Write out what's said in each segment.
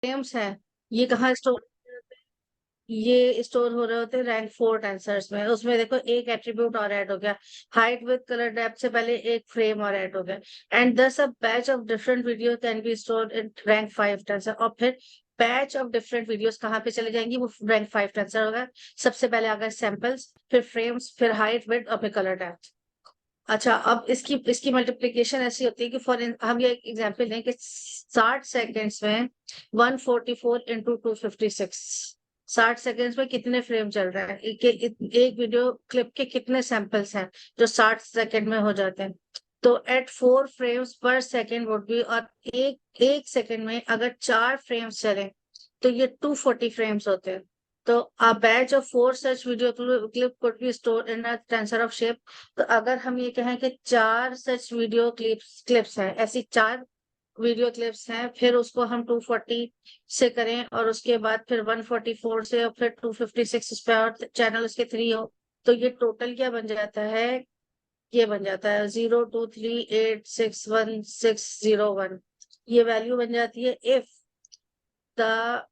Frames हैं, ये कहाँ स्टोर, ये स्टोर हो रहे होते हैं रैंक 4 टेंसर्स में। उसमें देखो एक एट्रीब्यूट और ऐड हो गया, हाइट विद कलर डेप्थ से पहले एक फ्रेम और ऐड हो गया। एंड दस a batch of different video can be stored in rank 5 tensor. और फिर बैच ऑफ डिफरेंट वीडियोस कहाँ पे चले जाएंगी, वो रैंक 5 टेंसर होगा। सबसे पहले आ गए सैंपल्स, फिर फ्रेम्स, फिर हाइट विद और फिर कलर डेप्थ। अच्छा, अब इसकी इसकी मल्टीप्लीकेशन ऐसी होती है कि हम ये एग्जांपल लें कि 60 सेकेंड्स में 144 इंटू 256, 60 सेकेंड्स में कितने फ्रेम चल रहा है, एक वीडियो क्लिप के कितने सैंपल्स हैं जो 60 सेकेंड में हो जाते हैं। तो एट 4 फ्रेम्स पर सेकेंड वुड बी, और एक एक सेकेंड में अगर 4 फ्रेम्स चले तो ये 240 फ्रेम्स होते हैं। तो a batch of 4 such video clip could be stored in a tensor of shape। तो अगर हम ये कहें कि 4 सच वीडियो क्लिप्स हैं, ऐसी 4 वीडियो क्लिप्स हैं, फिर उसको हम 240 से करें और उसके बाद फिर 144 से और फिर 256 उस पे और चैनल उसके 3 हो, तो ये टोटल क्या बन जाता है, ये बन जाता है 023861601। ये वैल्यू बन जाती है if the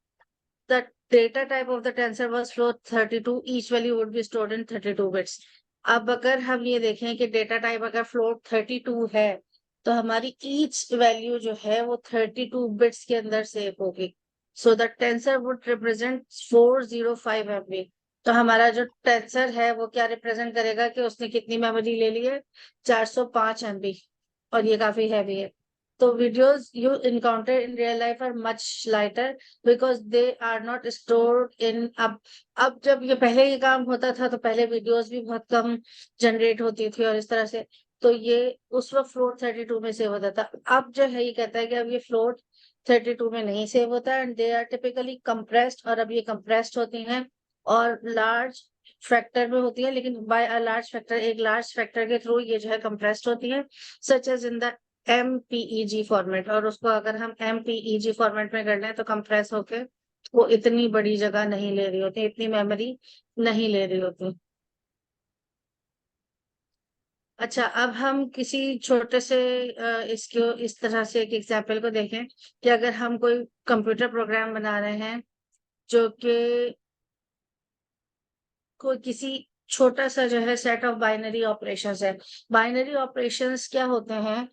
the data type of the tensor was float 32, each value would be stored in 32 bits। अब अगर हम ये देखें कि डेटा टाइप अगर फ्लोट 32 है, तो हमारी ईच वैल्यू जो है वो 32 बिट्स के अंदर सेव होगी। So the tensor would represent 405 MB। तो हमारा जो टेंसर है वो क्या रिप्रेजेंट करेगा कि उसने कितनी मेमोरी ले ली है, 405 MB। और ये काफी हैवी है। तो videos you encounter in real life are much lighter because they are not stored in। अब जब ये पहले ये काम होता था तो पहले वीडियोस भी बहुत कम जनरेट होती थी और इस तरह से, तो ये उस वक्त फ्लोट 32 में सेव होता था। अब जो है ये कहता है कि अब ये फ्लोट 32 में नहीं सेव होता and they are typically compressed, और अब ये कंप्रेस्ड होती हैं और लार्ज फैक्टर में होती है, लेकिन बाय अ लार्ज फैक्टर, एक लार्ज फैक्टर के थ्रू ये जो है कंप्रेस्ड होती है, such as in the MPEG format. और उसको अगर हम MPEG फॉर्मेट में कर लें तो कंप्रेस होके वो इतनी बड़ी जगह नहीं ले रही होती, इतनी मेमोरी नहीं ले रही होती। अच्छा, अब हम किसी छोटे से इसको इस तरह से एक एग्जाम्पल को देखें कि अगर हम कोई कंप्यूटर प्रोग्राम बना रहे हैं जो कि कोई किसी छोटा सा जो है सेट ऑफ बाइनरी ऑपरेशंस है। बाइनरी ऑपरेशंस क्या होते हैं,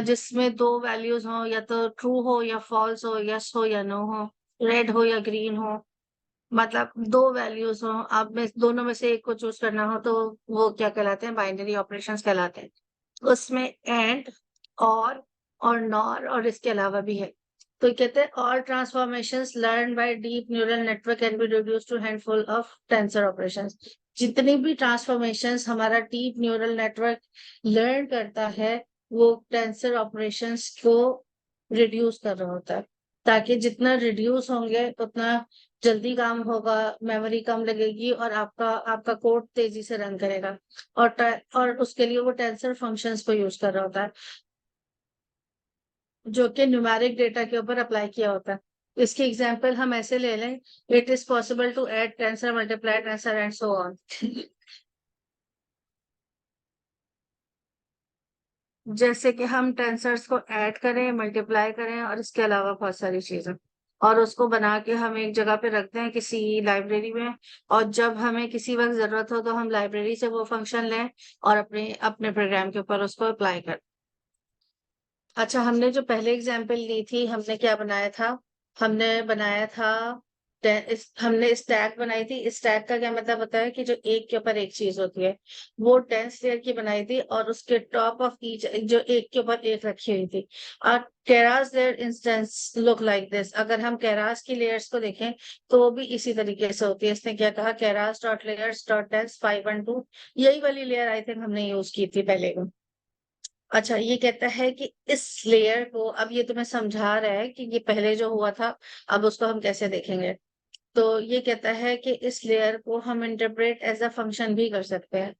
जिसमें दो वैल्यूज हो, या तो ट्रू हो या फॉल्स हो, यस हो या नो हो, रेड हो या ग्रीन हो। मतलब दो वैल्यूज हो, आप में दोनों में से एक को चूज करना हो तो वो क्या कहलाते हैं, बाइनरी ऑपरेशंस कहलाते हैं। उसमें एंड, और नॉर और इसके अलावा भी है। तो कहते हैं all transformations learn by deep neural network can be reduce to handful of tensor operations. जितनी भी ट्रांसफॉर्मेशंस हमारा डीप न्यूरल नेटवर्क लर्न करता है वो टेंसर ऑपरेशंस को रिड्यूस कर रहा होता है, ताकि जितना रिड्यूस होंगे उतना जल्दी काम होगा, मेमोरी कम लगेगी और आपका आपका कोड तेजी से रन करेगा। और उसके लिए वो टेंसर फंक्शंस को यूज कर रहा होता है जो कि न्यूमेरिक डेटा के ऊपर अप्लाई किया होता है। इसकी एग्जांपल हम ऐसे ले लें, it is possible to add tensor, multiply tensor and so on. जैसे कि हम टेंसर्स को ऐड करें, मल्टीप्लाई करें और इसके अलावा बहुत सारी चीजें, और उसको बना के हम एक जगह पे रखते हैं किसी लाइब्रेरी में, और जब हमें किसी वक्त जरूरत हो तो हम लाइब्रेरी से वो फंक्शन लें और अपने अपने प्रोग्राम के ऊपर उसको अप्लाई करें। अच्छा, हमने जो पहले एग्जाम्पल ली थी, हमने क्या बनाया था, हमने बनाया था हमने स्टैक बनाई थी। स्टैक का क्या मतलब होता है कि जो एक के ऊपर एक चीज होती है, वो 10 लेयर की बनाई थी और उसके टॉप ऑफ ईच जो एक के ऊपर एक रखी हुई थी। और Keras layer instance look like this. अगर हम केरास की लेयर्स को देखें तो वो भी इसी तरीके से होती है। इसने क्या कहा, Keras dot layers dot dense 512, यही वाली लेयर आई थिंक हमने यूज की थी पहले। अच्छा, ये कहता है कि इस लेयर को, अब ये तुम्हें समझा रहा है कि ये पहले जो हुआ था अब उसको हम कैसे देखेंगे। तो ये कहता है कि इस लेयर को हम इंटरप्रेट एज अ फंक्शन भी कर सकते हैं,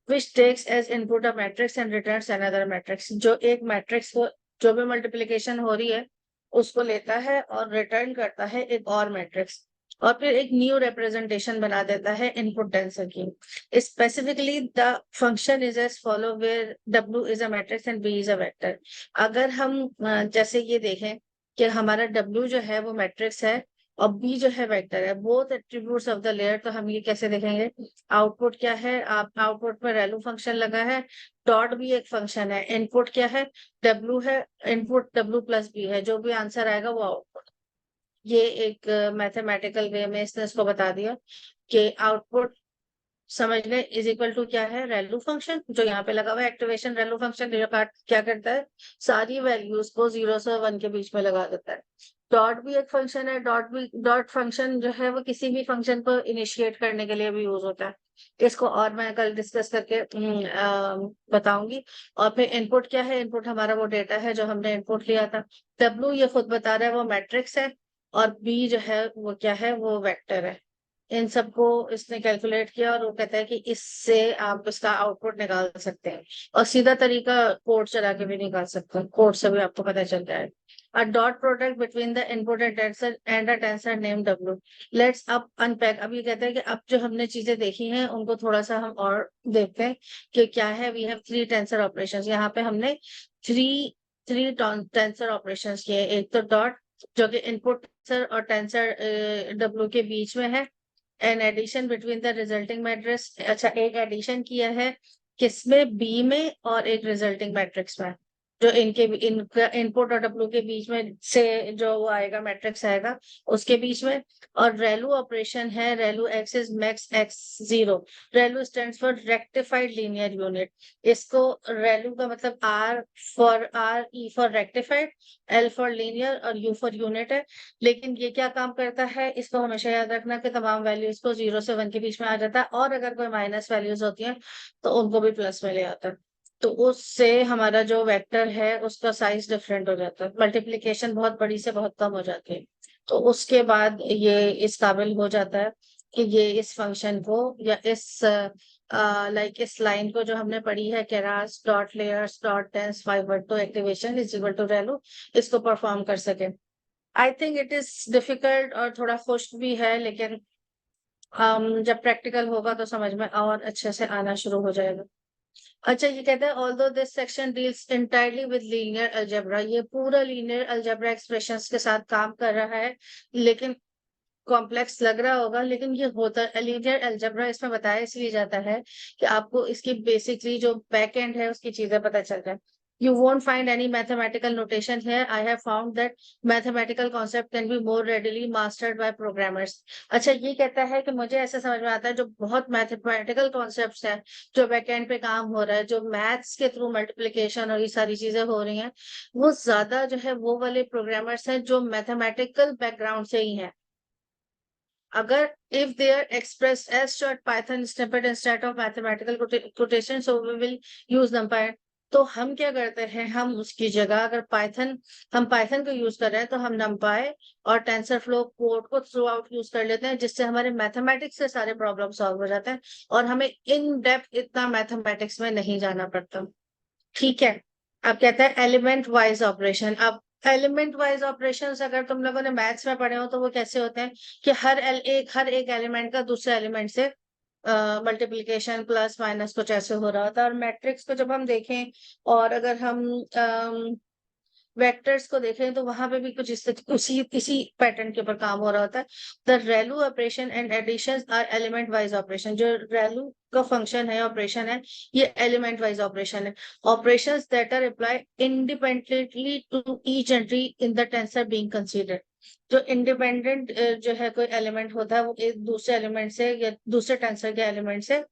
which takes as input a matrix and returns another matrix. जो एक मैट्रिक्स को, जो भी मल्टीप्लिकेशन हो रही है उसको लेता है और रिटर्न करता है एक और मैट्रिक्स, और फिर एक न्यू रिप्रेजेंटेशन बना देता है इनपुट टेंसर की। Specifically the function is as follow where W is a matrix and B is a vector. अगर हम जैसे ये देखें कि हमारा W जो है वो मैट्रिक्स है और B जो है वेक्टर है, both attributes of the layer. तो हम ये कैसे देखेंगे? आउटपुट क्या है? आप आउटपुट में वैल्यू फंक्शन लगा है, डॉट भी एक फंक्शन है, इनपुट क्या है? W है, इनपुट W प्लस B है, जो भी आंसर आएगा वो आउटपुट। ये एक मैथमेटिकल वे में इसने इसको बता दिया कि आउटपुट समझ लें इज इक्वल टू क्या है? वैल्यू फंक्शन, जो यहाँ पे लगा हुआ है एक्टिवेशन वैल्यू फंक्शन। क्या करता है? सारी वैल्यूज को 0 से 1 के बीच में लगा देता है। डॉट भी एक फंक्शन है, डॉट फंक्शन जो है वो किसी भी फंक्शन को इनिशिएट करने के लिए भी यूज होता है। इसको और मैं कल डिस्कस करके बताऊंगी। और फिर इनपुट क्या है? इनपुट हमारा वो डेटा है जो हमने इनपुट लिया था। डब्ल्यू ये खुद बता रहा है वो मैट्रिक्स है, और बी जो है वो क्या है? वो वेक्टर है। इन सबको इसने कैलकुलेट किया और वो कहता है कि इससे आप इसका आउटपुट निकाल सकते हैं। और सीधा तरीका कोड चला के भी निकाल सकते हैं, कोड से भी आपको पता चल जाए। A dot product between the input and a tensor named W. Let's up unpack. अब ये कहते हैं कि अब जो हमने चीजें देखी हैं उनको थोड़ा सा हम और देखते हैं कि क्या है। We have 3 tensor operations. यहाँ पे हमने थ्री थ्री टेंसर ऑपरेशंस किए। एक तो डॉट, जो कि इनपुट टेंसर और टेंसर W के बीच में है। An addition between the resulting matrix. अच्छा, एक एडिशन किया है किसमें? बी में, और एक रिजल्टिंग मैट्रिक्स में, जो इनका इनपुट और डब्ल्यू के बीच में से जो वो आएगा मैट्रिक्स आएगा उसके बीच में। और रेलू ऑपरेशन है, ReLU x is max x 0। ReLU stands for rectified linear unit. इसको रेलू का मतलब R E for rectified, L for linear और यू फॉर यूनिट है। लेकिन ये क्या काम करता है? इसको हमेशा याद रखना कि तमाम वैल्यूज को 0 से 1 के बीच में आ जाता है, और अगर कोई माइनस वैल्यूज होती हैं तो उनको भी प्लस में ले आता है। तो उससे हमारा जो वेक्टर है उसका साइज डिफरेंट हो जाता है, मल्टीप्लिकेशन बहुत बड़ी से बहुत कम हो जाती है। तो उसके बाद ये इस काबिल हो जाता है कि ये इस फंक्शन को या इस इस लाइन को जो हमने पढ़ी है, Keras dot layers dot dense fiber to activation is equal to ReLU, इसको परफॉर्म कर सके। I think it is difficult और थोड़ा खुश्क भी है, लेकिन जब प्रैक्टिकल होगा तो समझ में और अच्छे से आना शुरू हो जाएगा। अच्छा, ये कहता है although this section deals entirely with linear algebra, ये पूरा लीनियर अलजेब्रा एक्सप्रेशंस के साथ काम कर रहा है। लेकिन कॉम्प्लेक्स लग रहा होगा, लेकिन ये होता है लीनियर अलजेब्रा। इसमें बताया इसलिए जाता है कि आपको इसकी बेसिकली जो बैक एंड है उसकी चीजें पता चल जाए। You won't find any mathematical notation here. I have found that mathematical concept can be more readily mastered by programmers. अच्छा, ये कहता है कि मुझे ऐसा समझ में आता है जो बहुत मैथमेटिकल कॉन्सेप्ट्स हैं, जो बैकएंड पे काम हो रहा है, जो मैथ्स के थ्रू मल्टीप्लिकेशन और ये सारी चीजें हो रही हैं, वो ज्यादा जो है वो वाले प्रोग्रामर्स हैं जो मैथमेटिकल बैकग्राउंड से ही हैं। अगर if they are expressed as short Python snippet instead of mathematical quotation, so we will use NumPy. तो हम क्या करते हैं? हम उसकी जगह अगर हम पाइथन को यूज कर रहे हैं तो हम NumPy और टेंसरफ्लो कोड को थ्रू आउट यूज कर लेते हैं, जिससे हमारे मैथमेटिक्स से सारे प्रॉब्लम सॉल्व हो जाते हैं और हमें इन डेप्थ इतना मैथमेटिक्स में नहीं जाना पड़ता। ठीक है। अब कहता है एलिमेंट वाइज ऑपरेशन। अब एलिमेंट वाइज ऑपरेशन अगर तुम लोगों ने मैथ्स में पढ़े हो तो वो कैसे होते हैं कि हर एक एलिमेंट का दूसरे एलिमेंट से मल्टीप्लीकेशन प्लस माइनस कुछ ऐसे हो रहा होता है। और मैट्रिक्स को जब हम देखें और अगर हम वेक्टर्स को देखें तो वहां पे भी कुछ इसी पैटर्न के ऊपर काम हो रहा होता है। The ReLU operation and addition are element wise operation. जो रेलू का फंक्शन है, ऑपरेशन है, ये एलिमेंट वाइज ऑपरेशन है। Operations that are apply independently to each entry in the tensor being considered. जो इंडिपेंडेंट जो है कोई एलिमेंट होता है वो एक दूसरे एलिमेंट से या दूसरे टेंसर के एलिमेंट से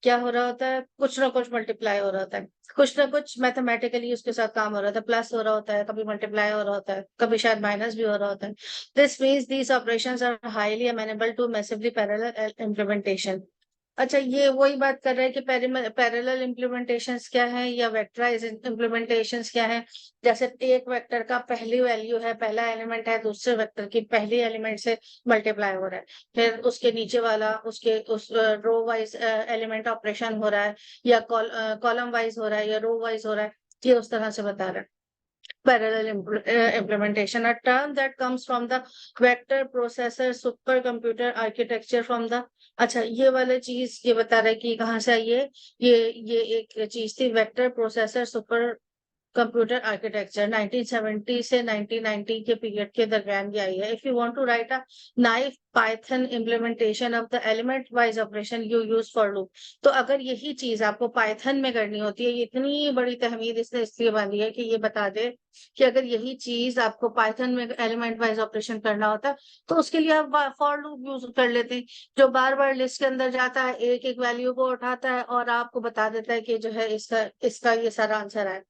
क्या हो रहा होता है? कुछ ना कुछ मल्टीप्लाई हो रहा होता है, कुछ ना कुछ मैथमेटिकली उसके साथ काम हो रहा था, प्लस हो रहा होता है, कभी मल्टीप्लाई हो रहा होता है, कभी शायद माइनस भी हो रहा होता है। This means these operations are highly amenable to massively parallel implementation. अच्छा, ये वही बात कर रहा है कि पैरेलल इम्प्लीमेंटेशंस क्या है या वेक्टराइज इम्प्लीमेंटेशंस क्या है। जैसे एक वेक्टर का पहली वैल्यू है, पहला एलिमेंट है, दूसरे वेक्टर की पहली एलिमेंट से मल्टीप्लाई हो रहा है, फिर उसके नीचे वाला उस रो वाइज एलिमेंट ऑपरेशन हो रहा है, या कॉलम वाइज हो रहा है, या रो वाइज हो रहा है। ये उस तरह से बता रहा है parallel implementation, a term that comes from the vector processor supercomputer architecture from the। अच्छा, ये वाला चीज ये बता रहा है कि कहाँ से आई है। ये एक चीज थी, vector processor super computer architecture 1970 से 1990 के पीरियड के दरमियान की आई है। If you want to write a naive Python implementation of the element wise operation you use for loop, तो अगर यही चीज आपको पाइथन में करनी होती है, ये इतनी बड़ी तहमीद इसने इसलिए बांधी है कि ये बता दे कि अगर यही चीज आपको पाइथन में एलिमेंट वाइज ऑपरेशन करना होता तो उसके लिए आप फॉर लूप यूज कर लेते हैं, जो बार बार लिस्ट के अंदर जाता है, एक एक वैल्यू को उठाता है और आपको बता देता है कि जो है इसका इसका ये सारा आंसर है।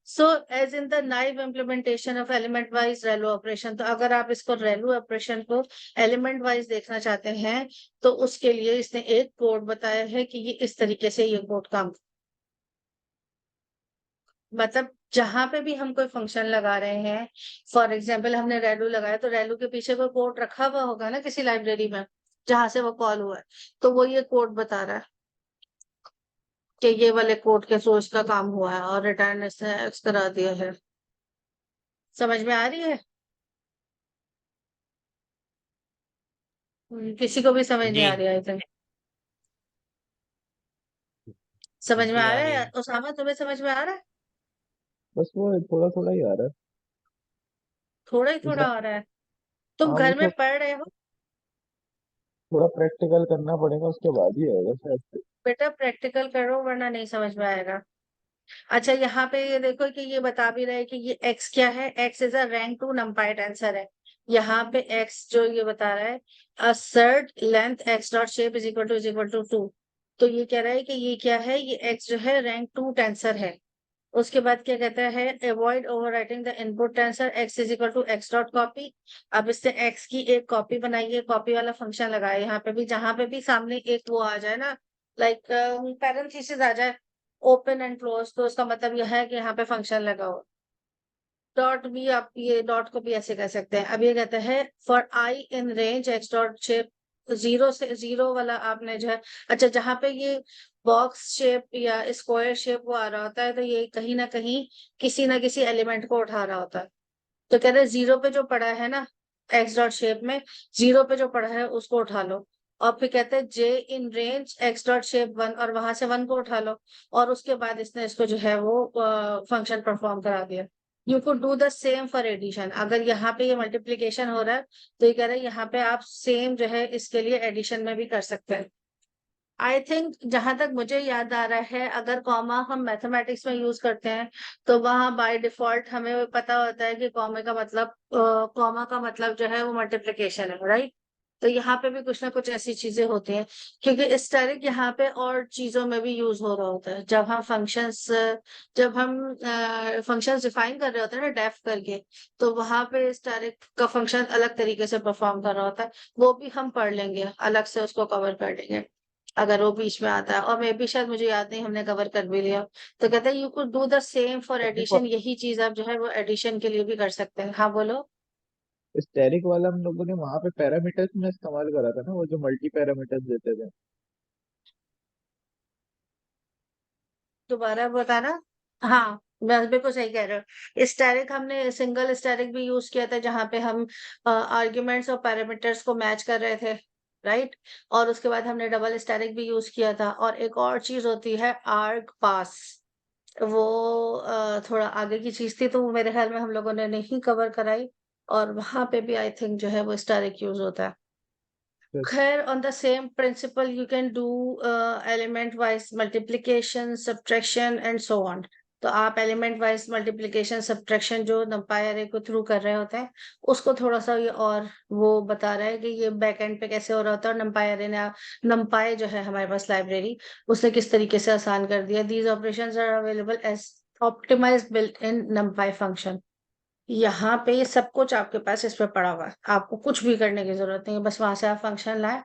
So as in the naive implementation of element wise relu operation, तो अगर आप इसको रेलो ऑपरेशन को एलिमेंट वाइज देखना चाहते हैं तो उसके लिए इसने एक कोड बताया है कि ये इस तरीके से ये कोड काम, मतलब जहां पे भी हम कोई फंक्शन लगा रहे हैं, फॉर एग्जाम्पल हमने रेलू लगाया तो रेलू के पीछे कोई कोड रखा हुआ होगा ना किसी लाइब्रेरी में जहां से वो कॉल हुआ है, तो वो ये कोड बता रहा है कि ये वाले कोड के सोर्स का काम हुआ है और रिटर्न इसने एक्स करा दिया है। समझ में आ रही है? किसी को भी समझ नहीं आ जी रही आई थिंक। समझ में जी आ आ रहा रही है है। उसामा, तुम्हें समझ में आ रहा है? बस वो थोड़ा थोड़ा ही आ रहा है। थोड़ा ही इस थोड़ा बार आ रहा है? तुम हाँ वो घर में पढ़ रहे हो? थोड़ा प्रैक्टिकल करना पड़ेगा, उसके बाद ही आएगा शायद से। बेटा प्रैक्टिकल करो वरना नहीं समझ में आएगा। अच्छा यहाँ पे ये देखो कि ये बता भी रहे कि ये x क्या है, x is a rank to नंपाई tensor है। यहाँ पे x जो ये बता रहा है assert length x dot shape is equal to 2, तो ये कह रहा है कि ये क्या है, ये x जो है रैंक टू टेंसर है। उसके बाद क्या कहता है, avoid overwriting the input tensor x is equal to x dot copy. अब इसने x की एक कॉपी बनाई है, कॉपी वाला फंक्शन लगाया यहाँ पे भी, जहां पे भी सामने एक वो आ जाए ना, लाइक पैरेंथेसिस आ जाए ओपन एंड क्लोज, तो उसका मतलब यह है कि यहाँ पे फंक्शन लगा हो। डॉट भी आप ये डॉट को भी ऐसे कह सकते हैं। अब ये कहते हैं for I in range x dot shape, zero से जीरो वाला आपने जो है, अच्छा जहां पे ये बॉक्स शेप या स्क्वायर शेप वो आ रहा होता है तो ये कहीं ना किसी एलिमेंट को उठा रहा होता है। तो कहते हैं जीरो पे जो पड़ा है ना एक्स डॉट शेप में, जीरो पे जो पड़ा है उसको उठा लो, और फिर कहते हैं j in range x dot shape 1, और वहां से 1 को उठा लो, और उसके बाद इसने इसको जो है वो फंक्शन परफॉर्म करा दिया। You could do the same for addition, अगर यहाँ पे ये मल्टीप्लीकेशन हो रहा है तो ये कह रहे हैं यहाँ पे आप सेम जो है इसके लिए एडिशन में भी कर सकते हैं। आई थिंक जहां तक मुझे याद आ रहा है, अगर कॉमा हम मैथमेटिक्स में यूज करते हैं तो वहां बाय डिफॉल्ट हमें पता होता है कि कॉमा का मतलब जो है वो मल्टीप्लिकेशन है, राइट? तो यहाँ पे भी कुछ ना कुछ ऐसी चीजें होती हैं, क्योंकि इस तरह यहाँ पे और चीजों में भी यूज हो रहा होता है। जब हम फंक्शंस डिफाइन कर रहे होते हैं ना डेफ करके, तो वहां पे इस तरह का फंक्शन अलग तरीके से परफॉर्म कर रहा होता है, वो भी हम पढ़ लेंगे, अलग से उसको कवर कर लेंगे अगर वो बीच में आता है, और मे भी शायद मुझे याद नहीं हमने कवर कर भी लिया। तो कहते हैं you could do the same for addition, यही चीज आप जो है वो एडिशन के लिए भी कर सकते हैं। हाँ बोलो। स्टैरिक वाला हम लोगों ने वहां पे पैरामीटर्स में इस्तेमाल करा था ना, वो जो मल्टी पैरामीटर्स देते थे। दोबारा बताना। हाँ, बस बिल्कुल सही कह रहे हो, स्टैटिक हमने सिंगल स्टैटिक भी यूज किया था जहां पे हम आर्ग्यूमेंट्स और पैरामीटर्स को मैच कर रहे थे, राइट? और उसके बाद हमने डबल स्टैटिक भी यूज किया था, और एक और चीज होती है आर्ग पास, वो थोड़ा आगे की चीज थी, तो वो मेरे ख्याल में हम लोगों ने नहीं कवर कराई, और वहां पे भी आई थिंक जो है वो स्टैटिक यूज होता है। तो खैर on the same principle you can do element wise multiplication subtraction and so on. तो आप एलिमेंट वाइज मल्टीप्लीकेशन सब्ट्रैक्शन जो नंपाई अरे को थ्रू कर रहे होते हैं उसको थोड़ा सा ये और वो बता रहा है कि ये बैक एंड पे कैसे हो रहा होता है, और नंपाई अरे ने नंपाई जो है हमारे पास लाइब्रेरी, उसने किस तरीके से आसान कर दिया। These operations are available as optimised built in NumPy function. यहाँ पे ये सब कुछ आपके पास इस पे पड़ा हुआ है, आपको कुछ भी करने की जरूरत नहीं है, बस वहां से आप फंक्शन लाए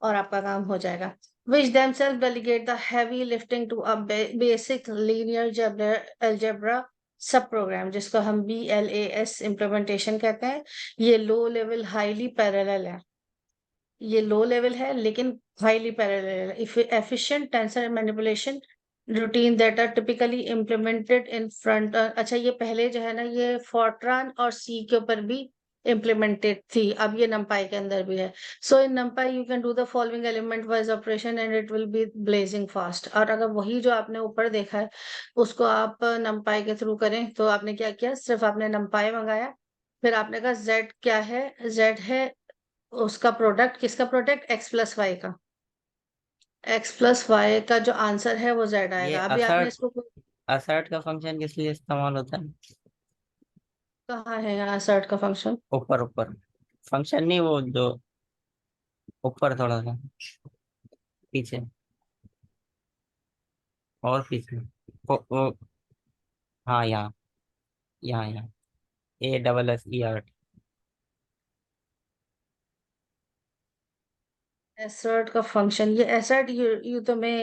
और आपका काम हो जाएगा। which themselves delegate the heavy lifting to a basic linear algebra सब प्रोग्राम, जिसको हम BLAS इम्प्लीमेंटेशन कहते हैं। ये लो लेवल हाईली पैरेलल है, ये लो लेवल है लेकिन हाईली पैरेलल है। Efficient tensor manipulation routine that are typically implemented in front, अच्छा ये पहले जो है ना ये फोर्ट्रान और सी के ऊपर भी इम्प्लीमेंटेड थी, अब ये numpy के अंदर भी है। सो इन numpy you can do the following element wise operation and it will be blazing fast. और अगर वही जो आपने ऊपर देखा है उसको आप numpy के थ्रू करें, तो आपने क्या किया, सिर्फ आपने numpy मंगाया, फिर आपने कहा z क्या है, z है उसका प्रोडक्ट, किसका प्रोडक्ट, x प्लस वाई का, x प्लस वाई का जो आंसर है वो z ये आएगा। अभी आपने असर्ट इसको असर्ट का फंक्शन किस लिए इस्तेमाल होता है? कहा है यहाँ assert का फंक्शन? ऊपर ऊपर फंक्शन नहीं, वो जो ऊपर थोड़ा सा पीछे, और पीछे, वो हाँ, यहाँ यहाँ यहाँ ASSERT। assert का फंक्शन, ये assert यू तो मैं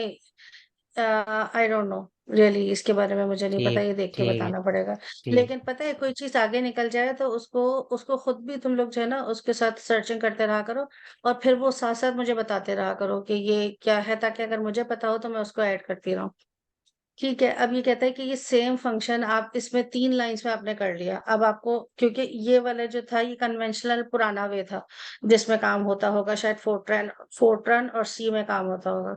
आई डोंट नो रियली, इसके बारे में मुझे नहीं पता, ठीक ये देख के ठीक है। बताना पड़ेगा। ठीक। लेकिन पता है, कोई चीज आगे निकल जाए तो उसको उसको खुद भी तुम लोग जो है ना उसके साथ सर्चिंग करते रहा करो, और फिर वो साथ साथ मुझे बताते रहा करो कि ये क्या है, ताकि अगर मुझे पता हो तो मैं उसको ऐड करती रहूं। ठीक है, अब ये कहता है कि ये सेम फंक्शन आप इसमें 3 लाइंस में आपने कर लिया। अब आपको, क्योंकि ये वाला जो था ये कन्वेंशनल पुराना वे था जिसमें काम होता होगा, शायद फोर्ट्रन फोर्ट्रन और सी में काम होता होगा।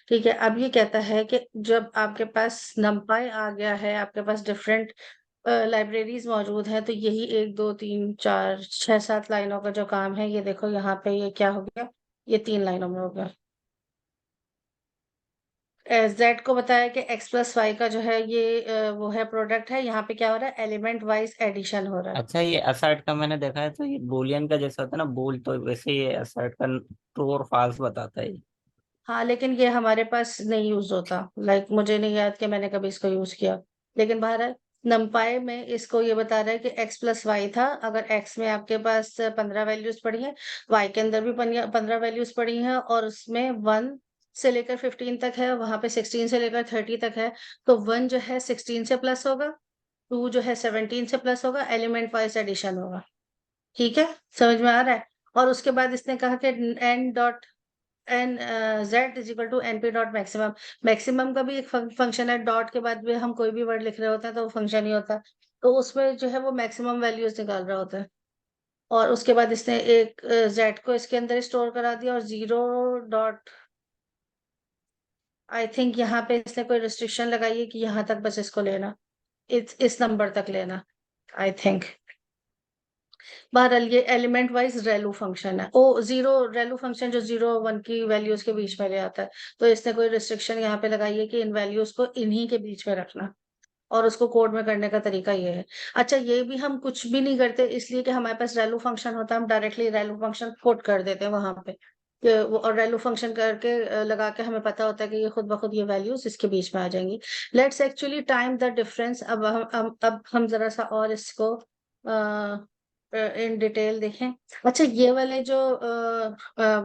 ठीक है, अब ये कहता है कि जब आपके पास numpy आ गया है, आपके पास डिफरेंट लाइब्रेरीज मौजूद है, तो यही 1 2 3 4 6 7 लाइनों का जो काम है, ये देखो यहाँ पे ये क्या हो गया, ये 3 लाइनों में हो गया। जेड को बताया कि x प्लस वाई का जो है ये वो है प्रोडक्ट है, यहाँ पे क्या हो रहा है, एलिमेंट वाइज एडिशन हो रहा है। अच्छा, ये असर्ट का मैंने देखा है, तो ये बुलियन का जैसा होता है ना, बोल, तो वैसे ये असर्ट का ट्रू और फॉल्स बताता है। हाँ, लेकिन ये हमारे पास नहीं यूज होता, लाइक मुझे नहीं याद कि मैंने कभी इसको यूज किया। लेकिन बहरहाल नमपाई में इसको ये बता रहा है कि x प्लस वाई था, अगर x में आपके पास 15 वैल्यूज पड़ी है, y के अंदर भी 15 वैल्यूज पड़ी हैं, और उसमें 1 से लेकर 15 तक है, वहां पे 16 से लेकर 30 तक है, तो 1 जो है 16 से प्लस होगा, 2 जो है 17 से प्लस होगा, एलिमेंट वाइज एडिशन होगा। ठीक है, समझ में आ रहा है? और उसके बाद इसने कहा कि n dot n z is equal to np dot maximum. Maximum का भी एक फंक्शन है, डॉट के बाद भी हम कोई भी वर्ड लिख रहे होते हैं तो वो फंक्शन ही होता है, तो उसमें जो है वो मैक्सिमम वैल्यूज निकाल रहा होता है। और उसके बाद इसने एक जेड को इसके अंदर स्टोर करा दिया, और 0 डॉट, आई थिंक यहाँ पे इसने कोई रिस्ट्रिक्शन लगाई है कि यहाँ तक बस इसको लेना, इस नंबर तक लेना, आई थिंक। बहरहाल ये एलिमेंट वाइज रेलू फंक्शन है, ओ जीरो रेलू फंक्शन जो 0 1 की वैल्यूज के बीच में ले आता है, तो इसने कोई रिस्ट्रिक्शन यहाँ पे लगाई है कि इन वैल्यूज को इन्हीं के बीच में रखना, और उसको कोड में करने का तरीका ये है। अच्छा, ये भी हम कुछ भी नहीं करते, इसलिए कि हमारे पास रेलू फंक्शन होता है, हम डायरेक्टली रेलू फंक्शन कोड कर देते हैं वहां पे और रेलू फंक्शन करके लगा के हमें पता होता है कि ये खुद ब खुद ये वैल्यूज इसके बीच में आ जाएंगी। Let's actually time the difference. अब हम जरा सा और इसको इन डिटेल देखें। अच्छा, ये वाले जो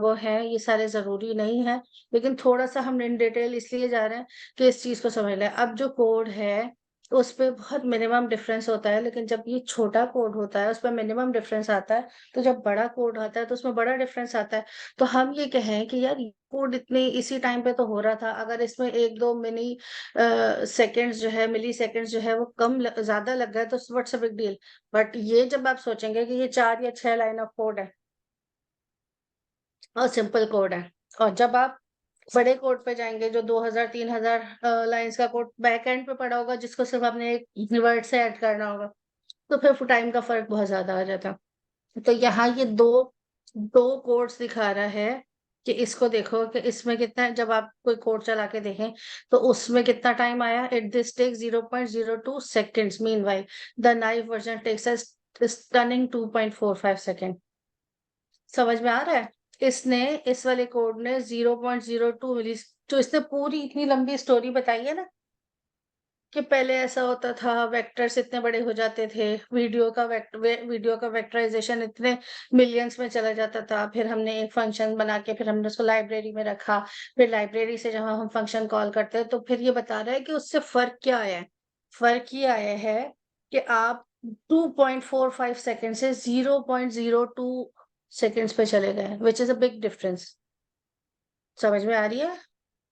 वो है ये सारे जरूरी नहीं है, लेकिन थोड़ा सा हम इन डिटेल इसलिए जा रहे हैं कि इस चीज को समझ लें। अब जो कोड है उस पे बहुत मिनिमम डिफरेंस होता है, लेकिन जब ये छोटा कोड होता है उस पर मिनिमम डिफरेंस आता है, तो जब बड़ा कोड आता है तो उसमें बड़ा डिफरेंस आता है। तो हम ये कहें कि यार ये कोड इतने इसी टाइम पे तो हो रहा था, अगर इसमें 1 2 मिनी सेकेंड्स जो है, मिली सेकेंड्स जो है वो ज्यादा लग गए, तो what's a big deal. But ये जब आप सोचेंगे कि ये 4 या 6 लाइन ऑफ कोड है और सिंपल कोड है, और जब आप बड़े कोड पे जाएंगे जो 2000 3000 लाइंस का कोड बैक एंड पे पड़ा होगा, जिसको सिर्फ आपने एक वर्ड से ऐड करना होगा, तो फिर टाइम का फर्क बहुत ज्यादा आ जाता है। तो यहाँ ये दो दो कोड्स दिखा रहा है कि इसको देखो कि इसमें कितना, जब आप कोई कोड चला के देखें तो उसमें कितना टाइम आया, it this take 0.02 seconds, meanwhile the naive version takes a stunning 2.45 second. समझ में आ रहा है? इसने इस वाले कोड ने 0.02 मिली, जो इसने पूरी इतनी लंबी स्टोरी बताई है ना, कि पहले ऐसा होता था, वेक्टर्स इतने बड़े हो जाते थे, वीडियो का वेक्टराइजेशन इतने मिलियंस में चला जाता था, फिर हमने एक फंक्शन बना के फिर हमने उसको लाइब्रेरी में रखा, फिर लाइब्रेरी से जब हम फंक्शन कॉल करते हैं तो फिर ये बता रहा है कि उससे फर्क क्या आया है। फर्क ये आया है कि आप 2.45 सेकेंड से 0.02 सेकेंड्स पे चले गए, which is a big difference. समझ में आ रही है?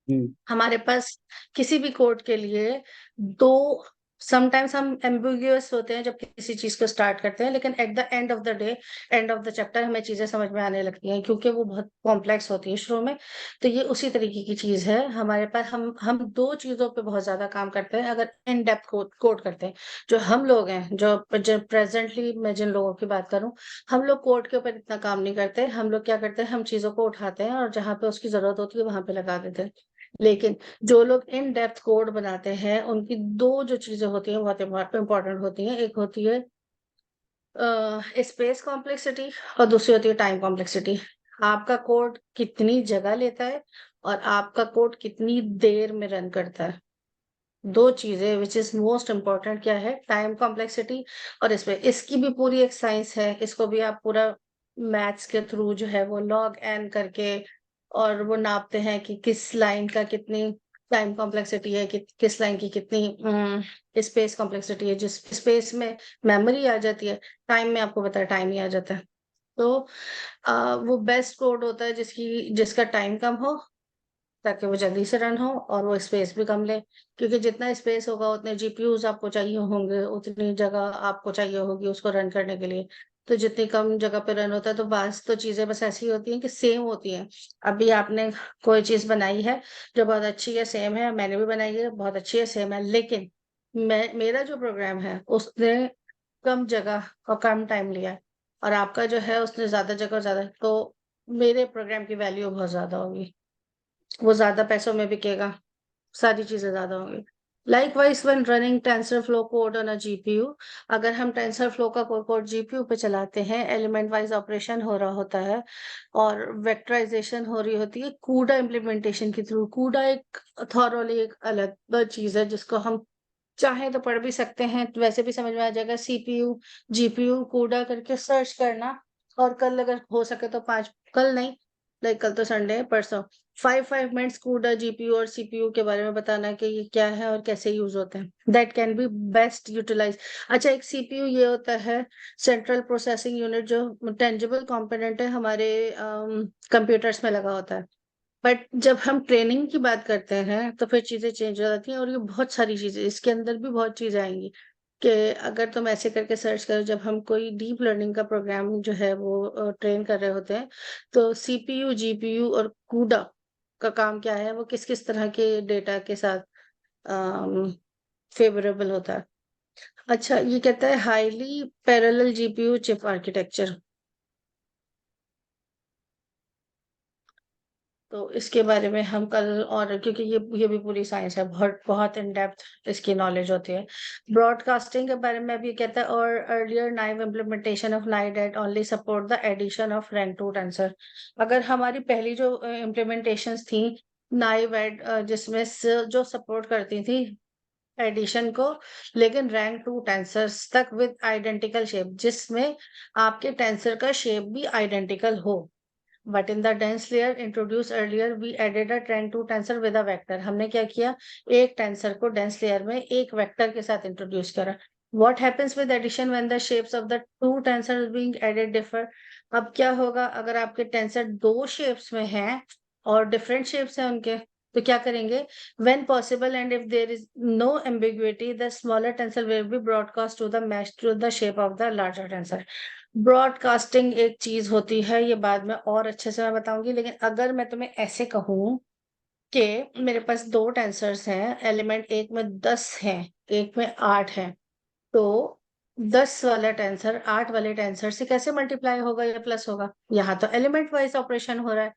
हम्म। हमारे पास किसी भी कोड के लिए दो समटाइम्स हम एम्बिग्यूअस होते हैं जब किसी चीज को स्टार्ट करते हैं, लेकिन at the end of the day, end of the chapter हमें चीजें समझ में आने लगती हैं, क्योंकि वो बहुत कॉम्प्लेक्स होती है शुरू में। तो ये उसी तरीके की चीज है हमारे पास। हम दो चीजों पे बहुत ज्यादा काम करते हैं अगर इन डेप्थ कोड करते हैं। जो हम लोग हैं, जो प्रेजेंटली मैं जिन लोगों की बात करूं, हम लोग कोड के ऊपर इतना काम नहीं करते। हम लोग क्या करते हैं, हम चीजों को उठाते हैं और जहां पे उसकी जरूरत होती है वहां पे लगा देते हैं। लेकिन जो लोग इन डेप्थ कोड बनाते हैं, उनकी दो जो चीजें होती हैं बहुत इंपॉर्टेंट होती हैं। एक होती है स्पेस कॉम्प्लेक्सिटी, और दूसरी होती है टाइम कॉम्प्लेक्सिटी। आपका कोड कितनी जगह लेता है और आपका कोड कितनी देर में रन करता है। दो चीजें विच इज मोस्ट इम्पोर्टेंट क्या है, टाइम कॉम्प्लेक्सिटी और इसमें इसकी भी पूरी एक साइंस है। इसको भी आप पूरा मैथ्स के थ्रू जो है वो लॉग एन करके और वो नापते हैं कि किस लाइन का कितनी टाइम कॉम्प्लेक्सिटी है, किस लाइन की कितनी स्पेस कॉम्प्लेक्सिटी है। जिस स्पेस में मेमोरी आ जाती है, टाइम में आपको पता है टाइम ही आ जाता है। तो वो बेस्ट कोड होता है जिसका टाइम कम हो, ताकि वो जल्दी से रन हो और वो स्पेस भी कम ले। क्योंकि जितना स्पेस होगा उतने जीपीयूज आपको चाहिए होंगे, उतनी जगह आपको चाहिए होगी उसको रन करने के लिए। तो जितनी कम जगह पे रन होता है, तो बस तो चीजें बस ऐसी होती हैं कि सेम होती हैं। अभी आपने कोई चीज बनाई है जो बहुत अच्छी है, सेम है, मैंने भी बनाई है बहुत अच्छी है, सेम है, लेकिन मेरा जो प्रोग्राम है उसने कम जगह और कम टाइम लिया है, और आपका जो है उसने ज्यादा जगह और ज्यादा, तो मेरे प्रोग्राम की वैल्यू बहुत ज्यादा होगी, वो ज्यादा पैसों में बिकेगा, सारी चीजें ज्यादा होंगी। Likewise when running tensor flow code on a GPU, अगर हम टेंसर फ्लो का कोई कोड जीपीयू पे चलाते हैं, एलिमेंट वाइज ऑपरेशन हो रहा होता है और वेक्टराइजेशन हो रही होती है कूडा इम्प्लीमेंटेशन के थ्रू। कूडा एक थॉरोली एक अलग चीज है जिसको हम चाहे तो पढ़ भी सकते हैं, तो वैसे भी समझ में आ जाएगा। सीपीयू जीपीयू कूडा करके सर्च करना, और कल अगर हो सके तो पांच, कल नहीं, लाइक कल तो संडे है, परसों 5 मिनट्स कूडा जीपीयू और सीपीयू के बारे में बताना कि ये क्या है और कैसे यूज होते हैं। That can be best utilise. अच्छा, एक सीपीयू ये होता है सेंट्रल प्रोसेसिंग यूनिट, जो टेंजिबल कंपोनेंट है हमारे कंप्यूटर्स में लगा होता है। बट जब हम ट्रेनिंग की बात करते हैं तो फिर चीजें चेंज हो जाती हैं, और ये बहुत सारी चीजें, इसके अंदर भी बहुत चीजें आएंगी। कि अगर तुम ऐसे करके सर्च करो, जब हम कोई डीप लर्निंग का प्रोग्राम जो है वो ट्रेन कर रहे होते हैं, तो सीपीयू जीपीयू और कूडा का काम क्या है, वो किस किस तरह के डेटा के साथ फेवरेबल होता है। अच्छा, ये कहता है highly parallel GPU chip architecture. तो इसके बारे में हम कल, और क्योंकि ये भी पूरी साइंस है, बहुत बहुत इन डेप्थ इसकी नॉलेज होती है। ब्रॉडकास्टिंग के बारे में भी कहता है, और earlier naive implementation of naive add only support the addition of rank two tensor. अगर हमारी पहली जो इम्प्लीमेंटेशंस थी नाइव एड, जिसमें जो सपोर्ट करती थी एडिशन को, लेकिन रैंक टू टेंसर्स तक विद आइडेंटिकल शेप, जिसमें आपके टेंसर का शेप भी आइडेंटिकल हो। But in the dense layer introduced earlier, we added a trend to tensor with a vector. हमने क्या किया, एक टेंसर को डेंस लेयर में एक वेक्टर के साथ इंट्रोड्यूस करा। What happens with addition when the shapes of the two tensors being added differ? अब क्या होगा अगर आपके टेंसर दो शेप्स में हैं और डिफरेंट शेप्स हैं उनके, तो क्या करेंगे, when possible and if there is no ambiguity, the smaller tensor will be broadcast to the mesh to the shape of the larger tensor. Broadcasting एक चीज होती है, ये बाद में और अच्छे से मैं बताऊंगी, लेकिन अगर मैं तुम्हें ऐसे कहूँ कि मेरे पास दो टेंसर्स हैं, एलिमेंट एक में 10 है, एक में 8 है, तो 10 वाला टेंसर 8 वाले टेंसर से कैसे मल्टीप्लाई होगा या प्लस होगा। यहाँ तो एलिमेंट वाइज ऑपरेशन हो रहा है,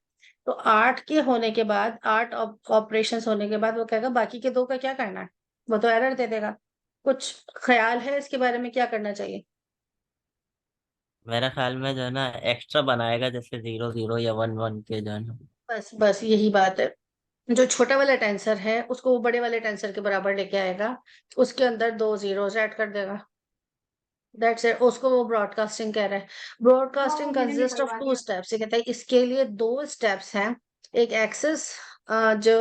तो 8 के होने के बाद, 8 ऑपरेशंस होने के बाद वो कहेगा बाकी के दो का क्या करना है, वो तो एरर दे देगा। कुछ ख्याल है इसके बारे में क्या करना चाहिए। मेरे ख्याल में जो है ना एक्स्ट्रा बनाएगा, जैसे 0 0 या 1 1 के जो है ना। बस बस यही बात है। जो छोटा वाला टेंसर है उसको वो बड़े वाले टेंसर के बराबर लेके आएगा, उसके अंदर दो जीरोस ऐड कर देगा। दैट्स इट, उसको वो ब्रॉडकास्टिंग कह रहा है। ब्रॉडकास्टिंग कंसिस्ट ऑफ 2 स्टेप्स, ये कहता है इसके लिए 2 स्टेप्स हैं। एक एक्सेस जो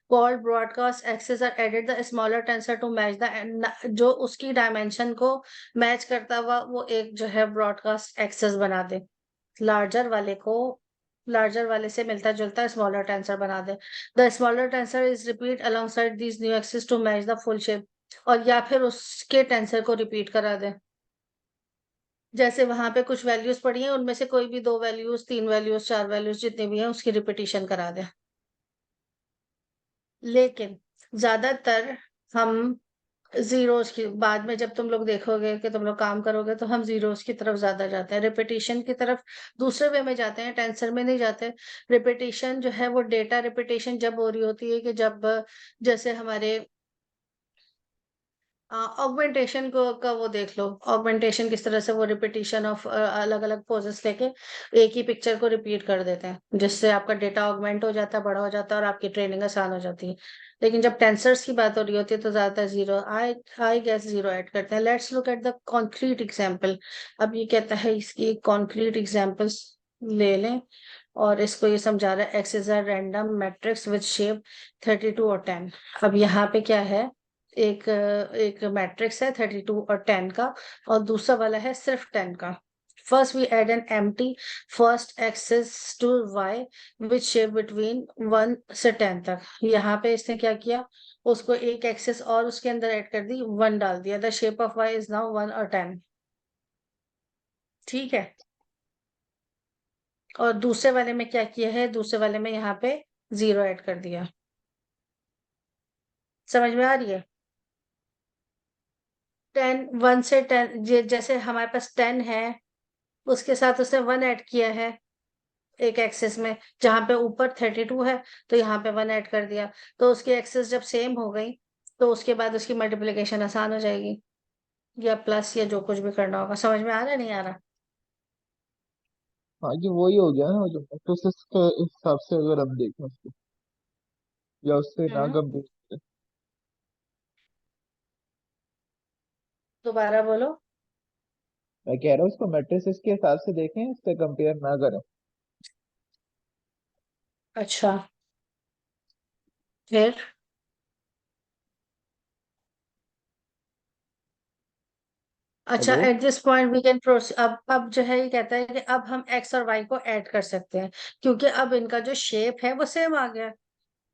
called broadcast axes are added the smaller tensor to match the, जो उसकी डायमेंशन को मैच करता हुआ वो एक जो है ब्रॉडकास्ट एक्सेस बना दे, लार्जर वाले को लार्जर वाले से मिलता जुलता स्मॉलर टेंसर बना दे। The smaller tensor is repeat alongside these new axis to match the full shape. और या फिर उसके टेंसर को रिपीट करा दें। जैसे वहां पे कुछ वैल्यूज पड़ी हैं, उनमें से कोई भी 2 वैल्यूज, 3 वैल्यूज, 4 वैल्यूज जितने भी हैं उसकी रिपीटिशन करा दें। लेकिन ज्यादातर हम जीरोस की बाद में, जब तुम लोग देखोगे कि तुम लोग काम करोगे, तो हम जीरोस की तरफ ज्यादा जाते हैं, रिपीटिशन की तरफ दूसरे वे में जाते हैं, टेंसर में नहीं जाते। रिपीटिशन जो है वो डेटा रिपीटिशन जब हो रही होती है कि जब जैसे हमारे ऑगमेंटेशन को का वो देख लो, ऑगमेंटेशन किस तरह से वो रिपीटिशन ऑफ अलग अलग पोजेस लेके एक ही पिक्चर को रिपीट कर देते हैं, जिससे आपका डेटा ऑगमेंट हो जाता है, बड़ा हो जाता है और आपकी ट्रेनिंग आसान हो जाती है। लेकिन जब टेंसर्स की बात हो रही होती है तो ज्यादातर zero, I guess zero add करते हैं। Let's look at the concrete example. अब ये कहता है इसकी कॉन्क्रीट एग्जाम्पल्स ले लें, और इसको ये समझा रहा है x is a random matrix with shape 32 और 10। अब यहाँ पे क्या है, एक मैट्रिक्स है 32 और 10 का, और दूसरा वाला है सिर्फ 10 का। First we add an empty first axis to y which shape between 1 से 10 तक। यहाँ पे इसने क्या किया, उसको एक एक्सिस और उसके अंदर ऐड कर दी, 1 डाल दिया। The shape of y is now 1 और 10। ठीक है। और दूसरे वाले में क्या किया है, दूसरे वाले में यहाँ पे 0 ऐड कर दिया। समझ में आ रही है? 10, 1 से 10, जैसे हमारे पास 10 है, उसके साथ उसने 1 ऐड किया है एक एक्सिस में, जहां पे ऊपर 32 है तो यहाँ पे 1 ऐड कर दिया। तो उसकी एक्सिस जब सेम हो गई तो उसके बाद उसकी मल्टीप्लिकेशन आसान हो जाएगी, या प्लस या जो कुछ भी करना होगा। समझ में आ रहा है नहीं आ रहा? हाँ ये वही हो गया ना, जो मैट्रिसेस के हिसाब से अगर हम देखें उसको, या उससे ना हम्म। कंपेयर। दोबारा बोलो। मैं कह रहा हूँ उसको मैट्रिसेस के हिसाब से देखें, इससे कंपेयर ना करें। अच्छा, फिर अच्छा, hello. At this point we can proceed. अब जो है ये कहता है कि अब हम एक्स और वाई को ऐड कर सकते हैं, क्योंकि अब इनका जो शेप है वो सेम आ गया।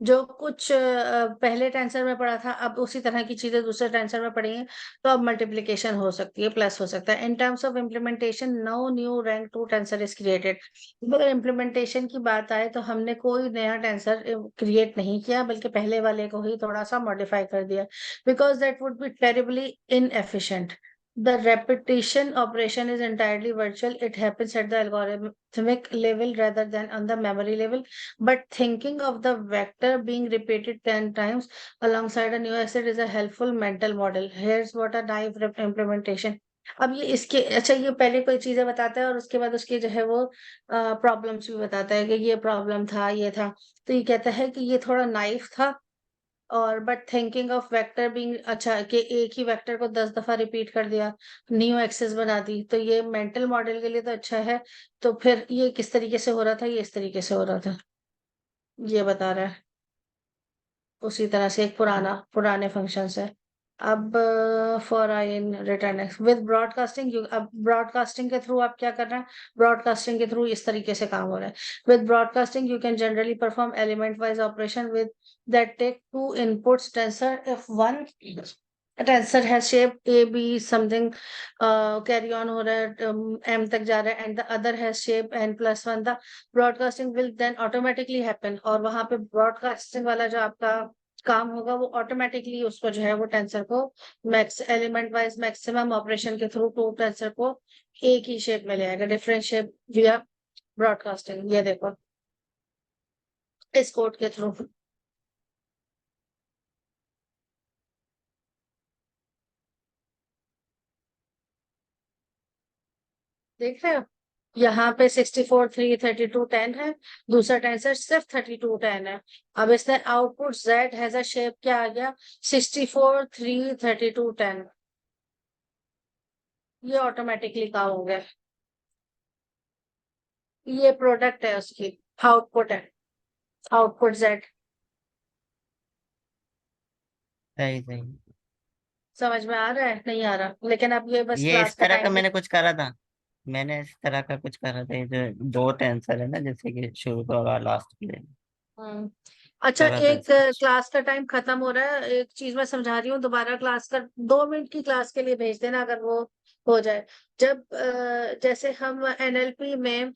जो कुछ पहले टेंसर में पड़ा था, अब उसी तरह की चीजें दूसरे टेंसर में पड़ी हैं, तो अब मल्टीप्लिकेशन हो सकती है, प्लस हो सकता है। In terms of implementation no new rank two tensor is created. अगर इम्प्लीमेंटेशन की बात आए तो हमने कोई नया टेंसर क्रिएट नहीं किया, बल्कि पहले वाले को ही थोड़ा सा मॉडिफाई कर दिया, because that would be terribly inefficient. The repetition operation is entirely virtual. It happens at the algorithmic level rather than on the memory level. But thinking of the vector being repeated 10 times alongside a new asset is a helpful mental model. Here's what a naive implementation. अब ये इसके अच्छा, ये पहले कोई चीजें बताता है और उसके बाद उसके जो है वो प्रॉब्लम्स भी बताता है कि ये प्रॉब्लम था, ये था। तो ये कहता है कि ये थोड़ा नाइफ था, और but thinking of vector being, अच्छा कि एक ही वेक्टर को 10 दफा रिपीट कर दिया, न्यू एक्सेस बना दी, तो ये मेंटल मॉडल के लिए तो अच्छा है। तो फिर ये किस तरीके से हो रहा था, ये इस तरीके से हो रहा था, ये बता रहा है। उसी तरह से एक पुराने फंक्शन है। अब for I in return x with broadcasting, अब ब्रॉडकास्टिंग के थ्रू आप क्या कर रहे हैं, ब्रॉडकास्टिंग के थ्रू इस तरीके से काम हो रहा है। With broadcasting you can generally perform element wise operation with that take two inputs tensor. If one tensor है shape A B something, carry on हो रहा है, एम तक जा रहा है, एंड द अदर है shape n+1, the broadcasting will then automatically happen. और वहां पे ब्रॉडकास्टिंग वाला जो आपका काम होगा वो ऑटोमेटिकली उसको जो है वो टेंसर को max element wise maximum operation के थ्रू टू टेंसर को एक ही शेप में ले आएगा, डिफरेंट शेप विया ब्रॉडकास्टिंग। ये देखो इस कोड के थ्रू देख रहे हो, यहाँ पे 64 3 32 10 है, दूसरा टेंसर सिर्फ 32 10 है। अब इसने output z has a shape क्या आ गया, 64 3 32 10। ये ऑटोमेटिकली काम हो गया, ये प्रोडक्ट है उसकी, आउटपुट है, आउटपुट z। सही सही। समझ में आ रहा है नहीं आ रहा? लेकिन अब ये बस ये क्लास इस का तरह का टाइम है। मैंने कुछ करा था। मैंने इस तरह का कुछ करा था, ये जो दो टेंसर है ना, जैसे कि शुरू का और लास्ट के लिए। हम्म, अच्छा, तरह एक तरह क्लास का टाइम खत्म हो रहा है, एक चीज मैं समझा रही हूँ, दोबारा क्लास कर 2 मिनट की क्लास के लिए भेज देना अगर वो हो जाए। जब जैसे हम एनएलपी में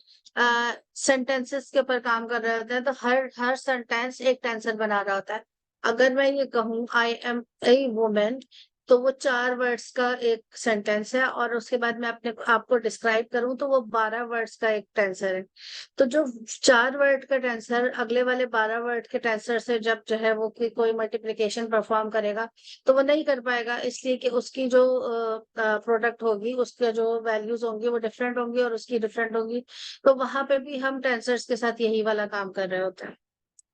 सेंटेंसेस के ऊपर काम कर रहे होते हैं, तो हर हर सेंटेंस एक टेंसर बना रहा होता है। अगर मैं ये कहूँ आई एम ए वुमेन, तो वो 4 वर्ड्स का एक सेंटेंस है, और उसके बाद मैं अपने आपको डिस्क्राइब करूँ तो वो 12 वर्ड्स का एक टेंसर है। तो जो 4 वर्ड का टेंसर अगले वाले 12 वर्ड के टेंसर से जब जो है वो कोई मल्टीप्लिकेशन परफॉर्म करेगा, तो वो नहीं कर पाएगा, इसलिए कि उसकी जो प्रोडक्ट होगी, उसके जो वैल्यूज होंगी वो डिफरेंट होंगी और उसकी डिफरेंट होगी। तो वहां पे भी हम टेंसर्स के साथ यही वाला काम कर रहे होते हैं।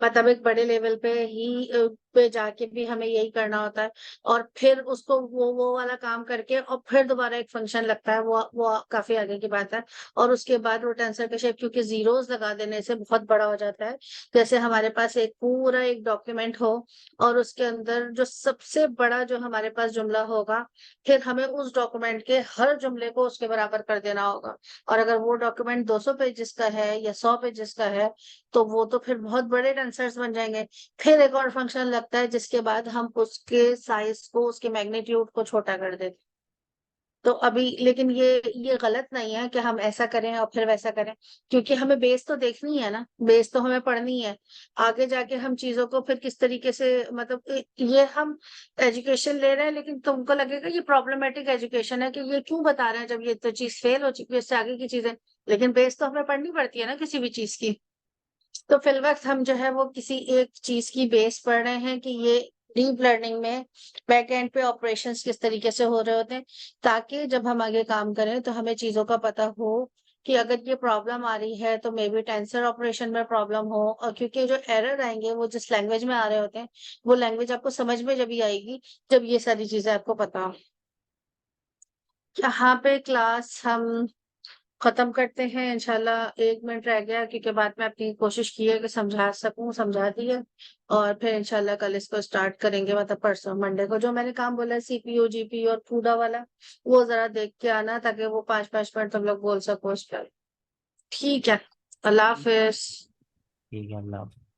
मतलब एक बड़े लेवल पे ही पे जाके भी हमें यही करना होता है, और फिर उसको वो वाला काम करके और फिर दोबारा एक फंक्शन लगता है, वो काफी आगे की बात है। और उसके बाद वो टेंसर का शेप, क्योंकि जीरोस लगा देने से बहुत बड़ा हो जाता है। जैसे हमारे पास एक पूरा एक डॉक्यूमेंट हो, और उसके अंदर जो सबसे बड़ा जो हमारे पास जुमला होगा, फिर हमें उस डॉक्यूमेंट के हर जुमले को उसके बराबर कर देना होगा। और अगर वो डॉक्यूमेंट 200 पेजेस का है या 100 पेजेस का है, तो वो तो फिर बहुत बड़े टेंसर्स बन जाएंगे। फिर एक और फंक्शन लगता है जिसके बाद हम उसके साइज को, उसके मैग्नीट्यूड को छोटा कर देते। तो अभी लेकिन ये गलत नहीं है कि हम ऐसा करें और फिर वैसा करें, क्योंकि हमें बेस तो देखनी है ना, बेस तो हमें पढ़नी है। आगे जाके हम चीजों को फिर किस तरीके से, मतलब ये हम एजुकेशन ले रहे हैं, लेकिन तुमको लगेगा ये प्रॉब्लमेटिक एजुकेशन है कि ये क्यों बता रहे हैं, जब ये तो चीज फेल हो चुकी है, इससे आगे की चीजें। लेकिन बेस तो हमें पढ़नी पड़ती है ना किसी भी चीज की। तो फिल वक्त हम जो है वो किसी एक चीज की बेस पढ़ रहे हैं कि ये डीप लर्निंग में बैक एंड पे ऑपरेशंस किस तरीके से हो रहे होते हैं, ताकि जब हम आगे काम करें तो हमें चीजों का पता हो कि अगर ये प्रॉब्लम आ रही है तो मे बी टेंसर ऑपरेशन में प्रॉब्लम हो। और क्योंकि जो एरर आएंगे वो जिस लैंग्वेज में आ रहे होते हैं, वो लैंग्वेज आपको समझ में जब ही आएगी जब ये सारी चीजें आपको पता हो। यहाँ पे क्लास हम खत्म करते हैं इंशाल्लाह। 1 मिनट रह गया, क्योंकि बाद में अपनी कोशिश की है कि समझा सकूं, समझा दी है। और फिर इंशाल्लाह कल इसको स्टार्ट करेंगे, मतलब परसों मंडे को। जो मैंने काम बोला सीपीयू जीपीयू और फूडा वाला, वो जरा देख के आना, ताकि वो 5-5 मिनट तुम लोग बोल सको उस पर। ठीक है, अल्लाह हाफिज। ठीक है, अल्लाह हाफ़िज़।